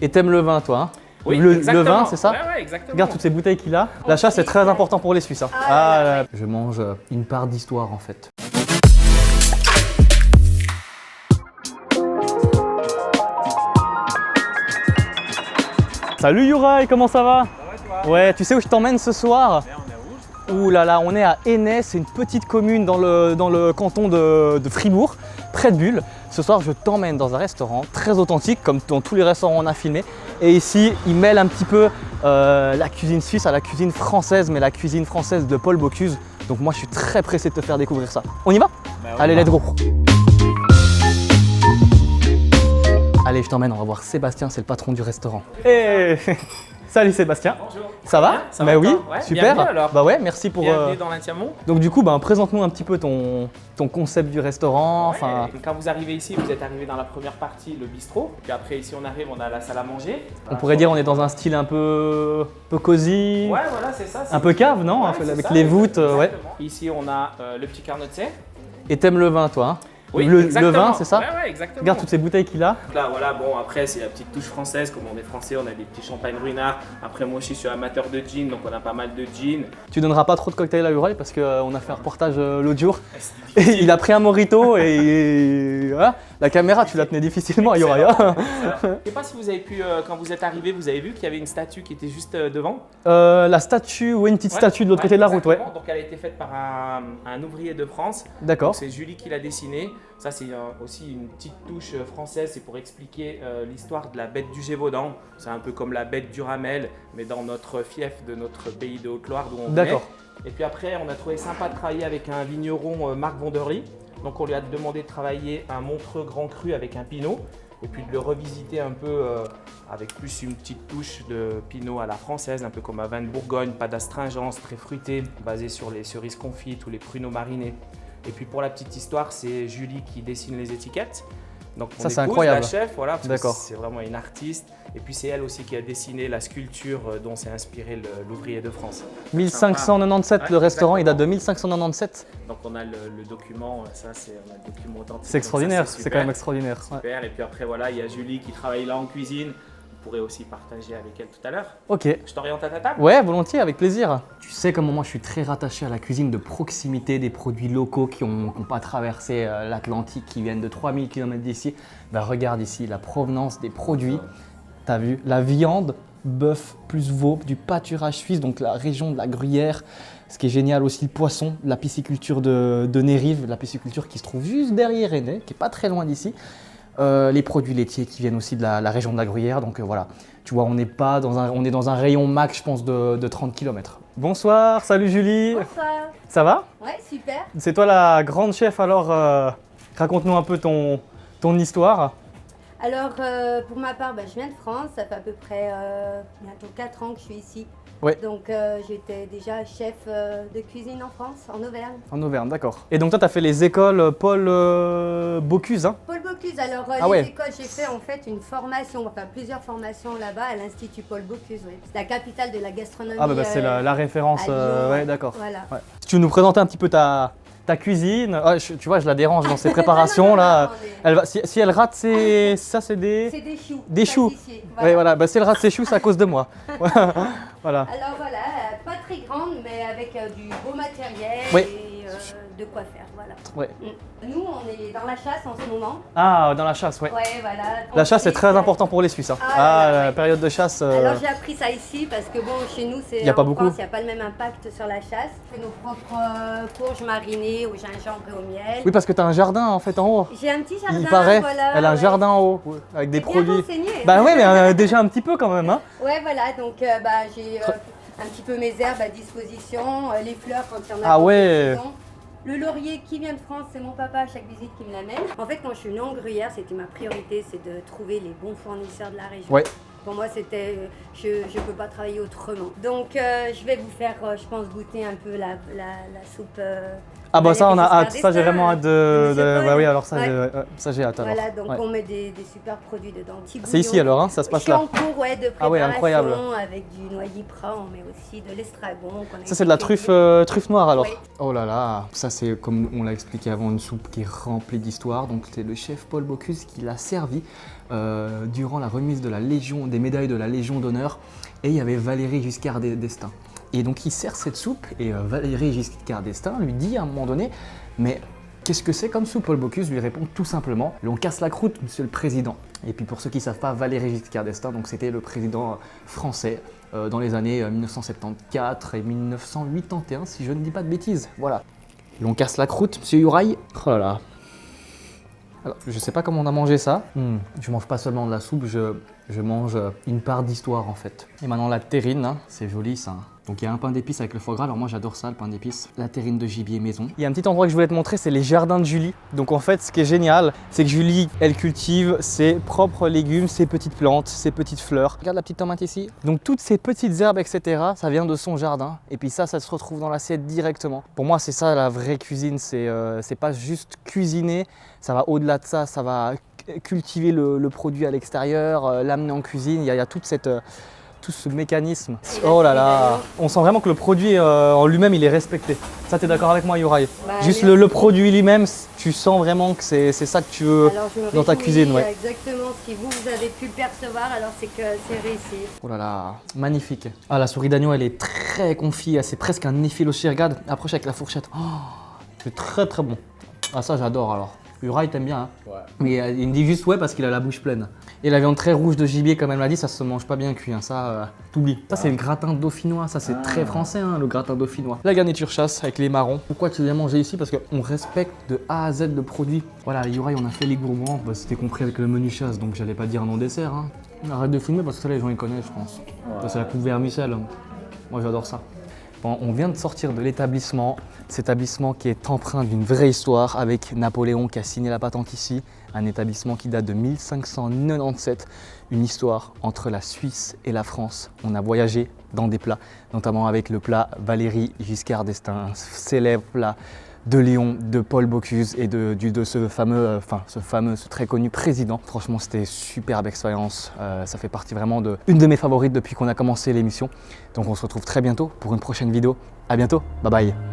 Et t'aimes le vin, toi, hein? Oui, le exactement. vin, c'est ça? Ouais, exactement. Regarde toutes ces bouteilles qu'il a. La chasse, c'est très important pour les Suisses, hein. Là. Je mange une part d'histoire, en fait. Salut Youraï, comment ça va? Ça va, toi? Ouais, tu sais où je t'emmène ce soir? On est où? Ouh là là, on est à Enès, c'est une petite commune dans le canton de Fribourg, près de Bulle. Ce soir, je t'emmène dans un restaurant très authentique, comme dans tous les restaurants on a filmé. Et ici, il mêle un petit peu la cuisine suisse à la cuisine française, mais la cuisine française de Paul Bocuse. Donc moi, je suis très pressé de te faire découvrir ça. On y va? Allez, let's go! Allez, je t'emmène, on va voir Sébastien, c'est le patron du restaurant. Hey. Salut Sébastien. Bonjour. Ça va? Ça va, Bah oui, ouais, super. bienvenue alors. Bah ouais, merci pour. Bienvenue dans l'Intiamont. Donc du coup, présente-nous un petit peu ton concept du restaurant. Ouais, Enfin, quand vous arrivez ici, vous êtes arrivé dans la première partie, le bistrot. Puis après, ici, on arrive, on a la salle à manger. on pourrait dire on est dans un style un peu cosy, Ouais, voilà, c'est ça. un peu cave, non? Ouais, Un peu c'est avec ça, les voûtes, ouais. exactement. Ici, on a le petit carnottier. Et t'aimes le vin, toi, hein? Oui, le exactement. vin, c'est ça? Ouais, exactement. Regarde toutes ces bouteilles qu'il a. Là, voilà, bon, après, c'est la petite touche française. Comme on est français, on a des petits champagnes ruinards. Après, moi aussi, je suis amateur de gin, donc on a pas mal de gin. Tu donneras pas trop de cocktails à Urail parce qu'on a fait un reportage l'autre jour. Et il a pris un mojito et voilà. La caméra, tu la tenais difficilement à Urail. Je ne sais pas si vous avez pu, quand vous êtes arrivé, vous avez vu qu'il y avait une statue qui était juste devant. La statue, ou une petite statue de l'autre côté de la route, ouais. Donc elle a été faite par un ouvrier de France. D'accord. C'est Julie qui l'a dessinée. Ça, c'est aussi une petite touche française. C'est pour expliquer l'histoire de la bête du Gévaudan. C'est un peu comme la bête du Ramel, mais dans notre fief de notre pays de Haute-Loire d'où on venait. D'accord. Et puis après, on a trouvé sympa de travailler avec un vigneron, Marc Vonderly. Donc on lui a demandé de travailler un Montreux Grand Cru avec un Pinot. Et puis de le revisiter un peu avec plus une petite touche de Pinot à la française, un peu comme un vin de Bourgogne, pas d'astringence, très fruité, basé sur les cerises confites ou les pruneaux marinés. Et puis pour la petite histoire, c'est Julie qui dessine les étiquettes. Donc Ça, mon c'est épouse, incroyable. la chef, voilà, parce que D'accord. c'est vraiment une artiste. Et puis c'est elle aussi qui a dessiné la sculpture dont s'est inspiré l'ouvrier de France. 1597, Ouais, le restaurant, il date de exactement. 1597. Donc on a le document, ça c'est on a le document authentique. C'est extraordinaire, Donc ça, c'est super. quand même extraordinaire. Ouais. Super. Et puis après voilà, il y a Julie qui travaille là en cuisine. Vous pourrez aussi partager avec elle tout à l'heure. Ok. Je t'oriente à ta table. Ouais, volontiers, avec plaisir. Tu sais comment moi je suis très rattaché à la cuisine de proximité, des produits locaux qui n'ont pas traversé l'Atlantique, qui viennent de 3000 km d'ici. Ben, regarde ici la provenance des produits. T'as vu, la viande, bœuf plus veau, du pâturage suisse, donc la région de la Gruyère. Ce qui est génial aussi, le poisson, la pisciculture de Nérive, la pisciculture qui se trouve juste derrière Enais, qui n'est pas très loin d'ici. Les produits laitiers qui viennent aussi de la région de la Gruyère. Donc voilà, tu vois, on est dans un rayon max, je pense, de 30 km. Bonsoir, salut Julie. Bonsoir. Ça va? Ouais, super. C'est toi la grande chef, alors raconte-nous un peu ton histoire. Alors, pour ma part, je viens de France. Ça fait à peu près bientôt 4 ans que je suis ici. Ouais. Donc, j'étais déjà chef de cuisine en France, en Auvergne. En Auvergne, d'accord. Et donc toi, tu as fait les écoles Paul Bocuse, hein? Paul Bocuse. Alors, Ah ouais. les écoles, j'ai fait en fait une formation, enfin plusieurs formations là-bas à l'Institut Paul Bocuse. Oui. C'est la capitale de la gastronomie. Ah c'est la référence, à Lyon, ouais, d'accord. Voilà. Ouais. Si tu veux nous présenter un petit peu ta cuisine, tu vois, je la dérange dans ses préparations là. Elle va, si elle rate ses, ça c'est des choux. Des choux. pâtissiers, Ouais, voilà. Si elle rate ses choux, c'est à cause de moi. Voilà. Alors voilà, pas très grande, mais avec du beau matériel Oui. et de quoi faire, voilà. Ouais. Nous, on est dans la chasse en ce moment. Ah, dans la chasse, ouais. Ouais, voilà. La chasse est très important pour les Suisses, hein. La période de chasse. Alors j'ai appris ça ici parce que bon, chez nous, c'est Y a pas en beaucoup. France, il n'y a pas le même impact sur la chasse. On fait nos propres courges marinées au gingembre et au miel. Oui, parce que tu as un jardin en fait en haut. J'ai un petit jardin, Il paraît, voilà. elle a un ouais. jardin en haut, ouais, avec des T'es bien produits. renseigné. Bah oui, mais déjà un petit peu quand même, hein. Ouais, voilà, donc j'ai un petit peu mes herbes à disposition, les fleurs quand il y en a. Ah quand ouais. c'est saison. Le laurier qui vient de France, c'est mon papa à chaque visite qui me l'amène. En fait, quand je suis venue en Gruyère, c'était ma priorité, c'est de trouver les bons fournisseurs de la région. Ouais. Pour moi, c'était, je ne peux pas travailler autrement. Donc, je vais vous faire, je pense, goûter un peu la soupe. Ah bah ça, on a hâte. Valérie Ça, j'ai vraiment hâte de... Paul. Bah oui, alors ça, Ouais. ça j'ai hâte alors. Voilà, donc Ouais. on met des super produits dedans. Petit C'est ici bouillon. alors, hein, ça se Je passe suis là. en cours de préparation Ah ouais, incroyable. avec du noyer prat, on met aussi de l'estragon. Ça, c'est de la truffe, truffe noire alors. Oui. Oh là là, ça c'est comme on l'a expliqué avant, une soupe qui est remplie d'histoire. Donc c'est le chef Paul Bocuse qui l'a servi. durant la remise de la Légion, des médailles de la Légion d'honneur, et il y avait Valéry Giscard d'Estaing. Et donc il sert cette soupe et Valéry Giscard d'Estaing lui dit à un moment donné « Mais qu'est-ce que c'est comme soupe ?» Paul Bocuse lui répond tout simplement « On casse la croûte, monsieur le président ». Et puis pour ceux qui ne savent pas, Valéry Giscard d'Estaing, donc c'était le président français dans les années 1974 et 1981, si je ne dis pas de bêtises. Voilà. On casse la croûte, monsieur Urail. Oh là là. Alors, je sais pas comment on a mangé ça. Je mange pas seulement de la soupe, je mange une part d'histoire en fait. Et maintenant la terrine, hein, c'est joli ça. Donc il y a un pain d'épices avec le foie gras, alors moi j'adore ça, le pain d'épices. La terrine de gibier maison. Il y a un petit endroit que je voulais te montrer, c'est les jardins de Julie. Donc en fait, ce qui est génial, c'est que Julie, elle cultive ses propres légumes, ses petites plantes, ses petites fleurs. Regarde la petite tomate ici. Donc toutes ces petites herbes, etc., ça vient de son jardin. Et puis ça se retrouve dans l'assiette directement. Pour moi, c'est ça la vraie cuisine, c'est pas juste cuisiner, ça va au-delà de ça, ça va cultiver le produit à l'extérieur, l'amener en cuisine. Il y a toute cette... tout ce mécanisme. Oh là là, on sent vraiment que le produit en lui-même il est respecté. Ça, t'es d'accord avec moi, Urail? Juste le produit lui-même, tu sens vraiment que c'est ça que tu veux dans ta cuisine. Ouais. Exactement, si vous avez pu le percevoir, alors c'est que c'est réussi. Oh là là, magnifique. Ah, la souris d'agneau, elle est très confite, c'est presque un effiloché. Regarde, approche avec la fourchette. Oh, c'est très très bon. Ah ça, j'adore alors. Urail, t'aimes bien, hein? Ouais. Mais il me dit juste ouais parce qu'il a la bouche pleine. Et la viande très rouge de gibier, comme elle m'a dit, ça se mange pas bien cuit, hein. Ça, t'oublies. Ça, c'est le gratin dauphinois, ça c'est très français, hein, le gratin dauphinois. La garniture chasse avec les marrons. Pourquoi tu viens manger ici? Parce qu'on respecte de A à Z le produit. Voilà, Urail, on a fait les gourmands, bah, c'était compris avec le menu chasse, donc j'allais pas dire non dessert. Hein. Arrête de filmer parce que ça, les gens ils connaissent, je pense. Ouais. C'est la coupe vermicelle. Moi, j'adore ça. Bon, on vient de sortir de l'établissement, cet établissement qui est empreint d'une vraie histoire avec Napoléon qui a signé la patente ici, un établissement qui date de 1597, une histoire entre la Suisse et la France. On a voyagé dans des plats, notamment avec le plat Valéry Giscard d'Estaing, un célèbre plat de Lyon, de Paul Bocuse et de ce fameux, ce très connu président. Franchement, c'était superbe expérience. Ça fait partie vraiment une de mes favorites depuis qu'on a commencé l'émission. Donc on se retrouve très bientôt pour une prochaine vidéo. À bientôt, bye bye.